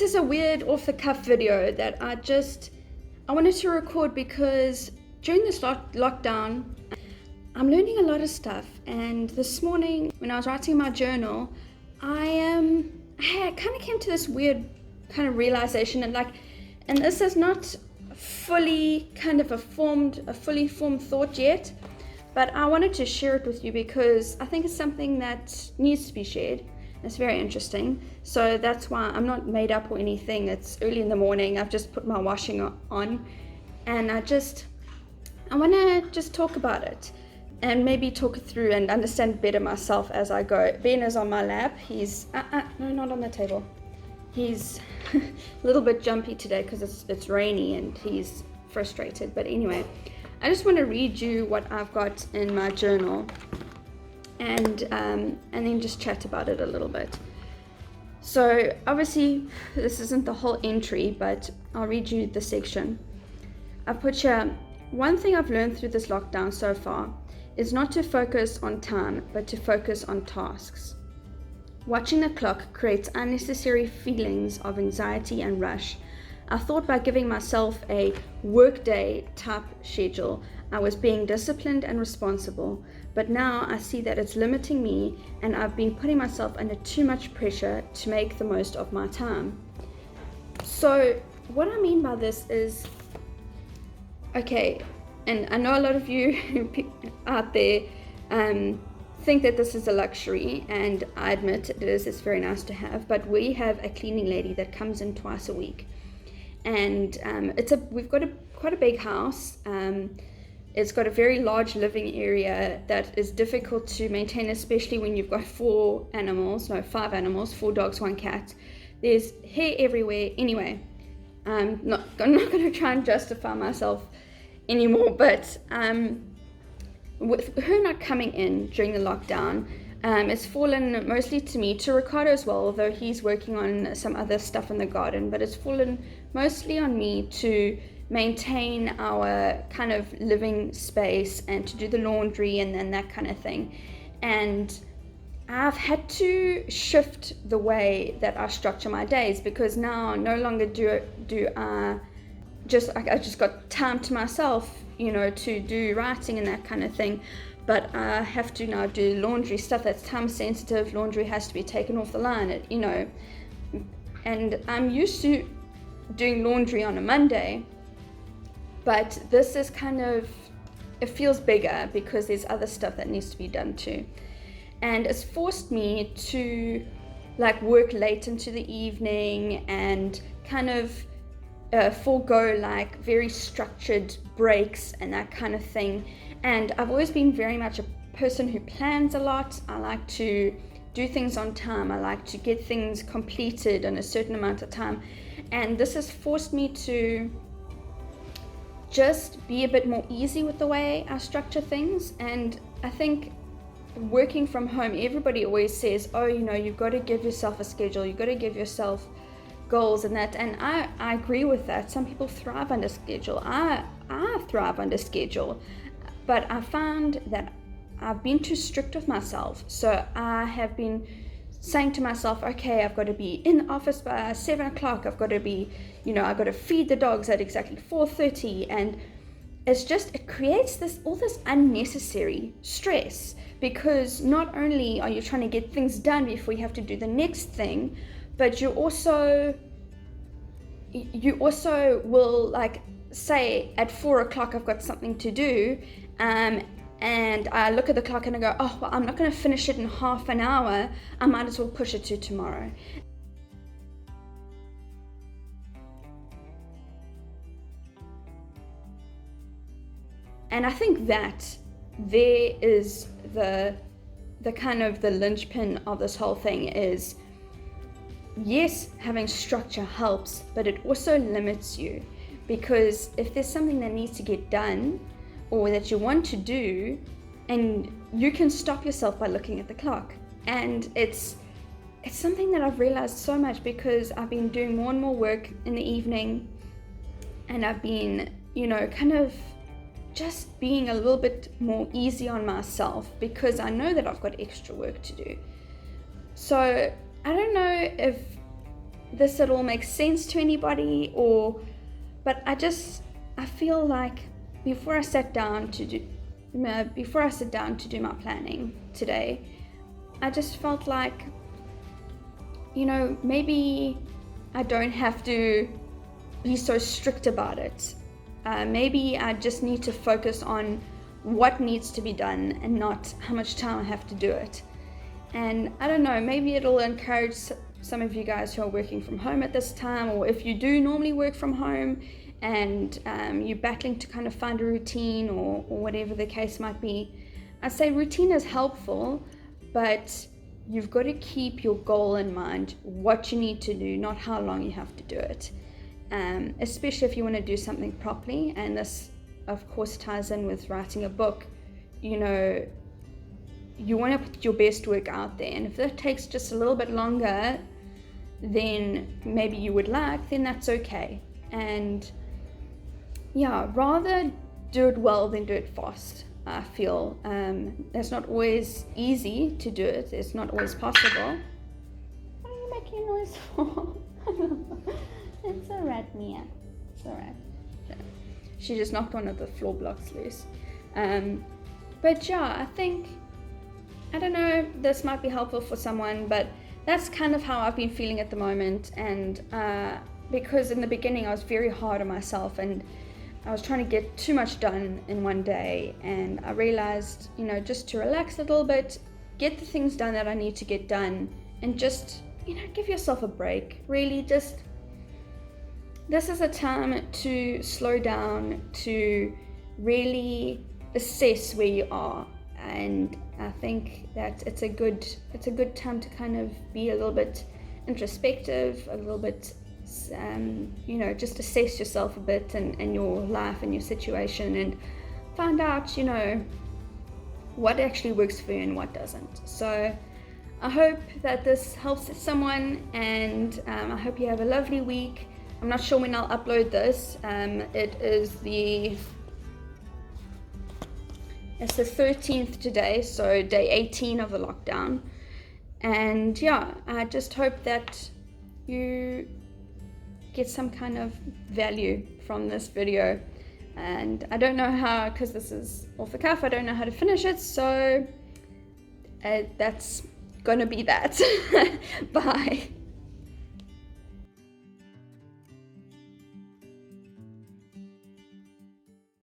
is a weird off-the-cuff video that I wanted to record kind during this lockdown. I'm learning a lot of stuff, and this morning when I was writing my journal, I kind of came to this weird kind of realization, and this is not fully kind of a fully formed thought yet, but I wanted to share it with you because I think it's something that needs to be shared. It's very interesting, so that's why I'm not made up or anything. It's early in the morning. I've just put my washing on, and I want to just talk about it and maybe talk it through and understand better myself as I go. Ben is on my lap. He's no, not on the table. He's a little bit jumpy today because it's rainy and he's frustrated. But anyway, I just want to read you what I've got in my journal, and then just chat about it a little bit. So obviously this isn't the whole entry, but I'll read you the section. I put here, one thing I've learned through this lockdown so far is not to focus on time, but to focus on tasks. Watching the clock creates unnecessary feelings of anxiety and rush. I thought by giving myself a workday type schedule, I was being disciplined and responsible, but now I see that it's limiting me and I've been putting myself under too much pressure to make the most of my time. So what I mean by this is, okay, and I know a lot of you out there think that this is a luxury, and I admit it is. It's very nice to have, but we have a cleaning lady that comes in twice a week, and we've got quite a big house. It's got a very large living area that is difficult to maintain, especially when you've got 5 animals, 4 dogs, 1 cat. There's hair everywhere. Anyway, I'm not going to try and justify myself anymore, but with her not coming in during the lockdown, it's fallen mostly to me, to Ricardo as well, although he's working on some other stuff in the garden, but it's fallen mostly on me to maintain our kind of living space and to do the laundry and then that kind of thing. And I've had to shift the way that I structure my days, because now no longer do I just got time to myself, to do writing and that kind of thing, but I have to now do laundry, stuff that's time sensitive. Laundry has to be taken off the line, and I'm used to doing laundry on a Monday, but this is it feels bigger because there's other stuff that needs to be done too, and it's forced me to work late into the evening and forego very structured breaks and that kind of thing. And I've always been very much a person who plans a lot. I like to do things on time. I like to get things completed in a certain amount of time, and this has forced me to just be a bit more easy with the way I structure things. And I think working from home, everybody always says, oh, you've got to give yourself a schedule, you've got to give yourself goals and that, and I agree with that. Some people thrive under schedule. I thrive under schedule, but I found that I've been too strict with myself. So I have been saying to myself, okay, I've got to be in the office by 7 o'clock. I've got to be, I've got to feed the dogs at exactly 4:30, and it creates all this unnecessary stress, because not only are you trying to get things done before you have to do the next thing, but you also will say at 4 o'clock I've got something to do, and I look at the clock and I go, oh, well, I'm not going to finish it in half an hour. I might as well push it to tomorrow. And I think that there is the linchpin of this whole thing is, yes, having structure helps, but it also limits you, because if there's something that needs to get done or that you want to do, and you can stop yourself by looking at the clock. And it's something that I've realized so much, because I've been doing more and more work in the evening, and I've been, just being a little bit more easy on myself, because I know that I've got extra work to do. So I don't know if this at all makes sense to anybody, but I feel like before I sit down to do my planning today, I just felt like, maybe I don't have to be so strict about it. Maybe I just need to focus on what needs to be done and not how much time I have to do it. And I don't know, maybe it'll encourage some of you guys who are working from home at this time, or if you do normally work from home and you're battling to kind of find a routine or whatever the case might be. I'd say routine is helpful, but you've got to keep your goal in mind, what you need to do, not how long you have to do it. Especially if you want to do something properly, and this of course ties in with writing a book. You want to put your best work out there, and if that takes just a little bit longer than maybe you would like, then that's okay. And yeah, rather do it well than do it fast. I feel it's not always easy to do it, it's not always possible. What are you making a noise for? It's a rat, Mia. It's a rat. She just knocked one of the floor blocks loose. But yeah, I don't know, this might be helpful for someone, but that's kind of how I've been feeling at the moment. And because in the beginning I was very hard on myself, and I was trying to get too much done in one day, and I realized, just to relax a little bit, get the things done that I need to get done, and just, give yourself a break. Really, just, this is a time to slow down, to really assess where you are. And I think that it's a good time to kind of be a little bit introspective, a little bit, just assess yourself a bit and your life and your situation, and find out, what actually works for you and what doesn't. So I hope that this helps someone, and I hope you have a lovely week. I'm not sure when I'll upload this. It's the 13th today, so day 18 of the lockdown. And yeah, I just hope that you get some kind of value from this video. And I don't know how, because this is off the cuff, I don't know how to finish it, so that's gonna be that. Bye.